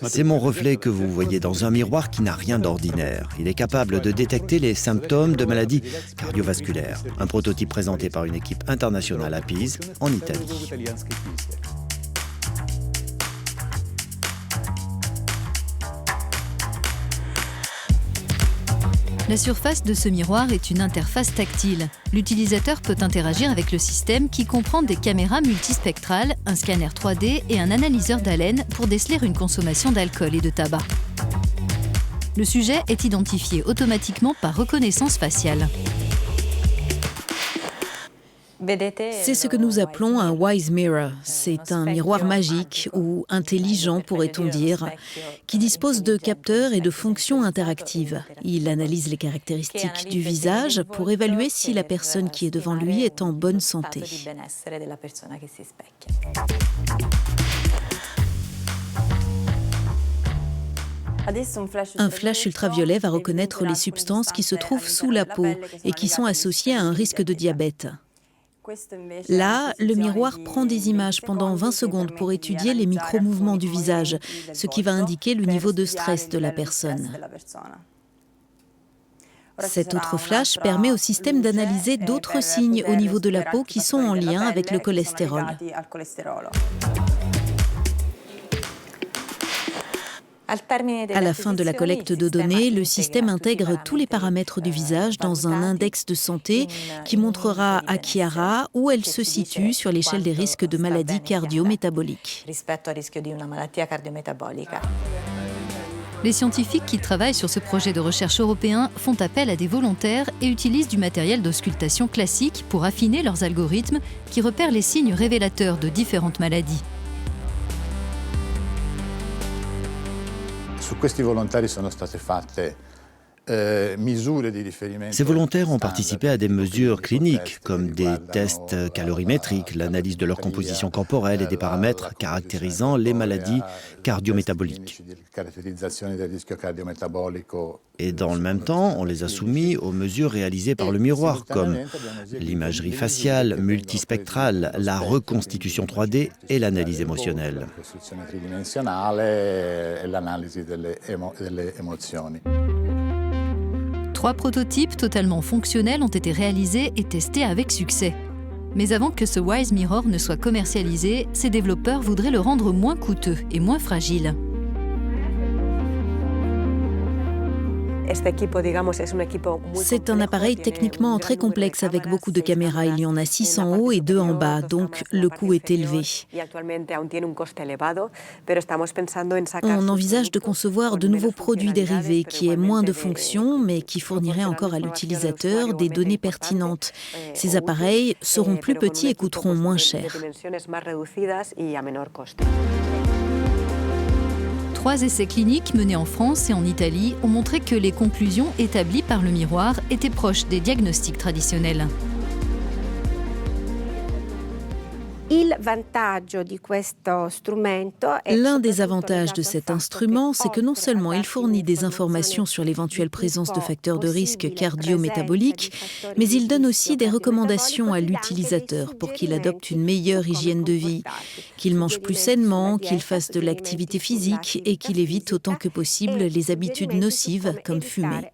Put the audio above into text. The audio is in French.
C'est mon reflet que vous voyez dans un miroir qui n'a rien d'ordinaire. Il est capable de détecter les symptômes de maladies cardiovasculaires. Un prototype présenté par une équipe internationale à Pise, en Italie. La surface de ce miroir est une interface tactile. L'utilisateur peut interagir avec le système qui comprend des caméras multispectrales, un scanner 3D et un analyseur d'haleine pour déceler une consommation d'alcool et de tabac. Le sujet est identifié automatiquement par reconnaissance faciale. C'est ce que nous appelons un Wise Mirror. C'est un miroir magique ou intelligent, pourrait-on dire, qui dispose de capteurs et de fonctions interactives. Il analyse les caractéristiques du visage pour évaluer si la personne qui est devant lui est en bonne santé. Un flash ultraviolet va reconnaître les substances qui se trouvent sous la peau et qui sont associées à un risque de diabète. Là, le miroir prend des images pendant 20 secondes pour étudier les micro-mouvements du visage, ce qui va indiquer le niveau de stress de la personne. Cet autre flash permet au système d'analyser d'autres signes au niveau de la peau qui sont en lien avec le cholestérol. À la fin de la collecte de données, le système intègre tous les paramètres du visage dans un index de santé qui montrera à Chiara où elle se situe sur l'échelle des risques de maladies cardio-métaboliques. Les scientifiques qui travaillent sur ce projet de recherche européen font appel à des volontaires et utilisent du matériel d'auscultation classique pour affiner leurs algorithmes qui repèrent les signes révélateurs de différentes maladies. Ces volontaires ont participé à des mesures cliniques, comme des tests calorimétriques, l'analyse de leur composition corporelle et des paramètres caractérisant les maladies cardio-métaboliques. Et dans le même temps, on les a soumis aux mesures réalisées par le miroir, comme l'imagerie faciale, multispectrale, la reconstitution 3D et l'analyse émotionnelle. Trois prototypes totalement fonctionnels ont été réalisés et testés avec succès. Mais avant que ce Wise Mirror ne soit commercialisé, ses développeurs voudraient le rendre moins coûteux et moins fragile. C'est un appareil techniquement très complexe avec beaucoup de caméras. Il y en a 6 en haut et 2 en bas, donc le coût est élevé. On envisage de concevoir de nouveaux produits dérivés qui aient moins de fonctions, mais qui fourniraient encore à l'utilisateur des données pertinentes. Ces appareils seront plus petits et coûteront moins cher. 3 essais cliniques menés en France et en Italie ont montré que les conclusions établies par le miroir étaient proches des diagnostics traditionnels. L'un des avantages de cet instrument, c'est que non seulement il fournit des informations sur l'éventuelle présence de facteurs de risque cardio-métaboliques, mais il donne aussi des recommandations à l'utilisateur pour qu'il adopte une meilleure hygiène de vie, qu'il mange plus sainement, qu'il fasse de l'activité physique et qu'il évite autant que possible les habitudes nocives comme fumer.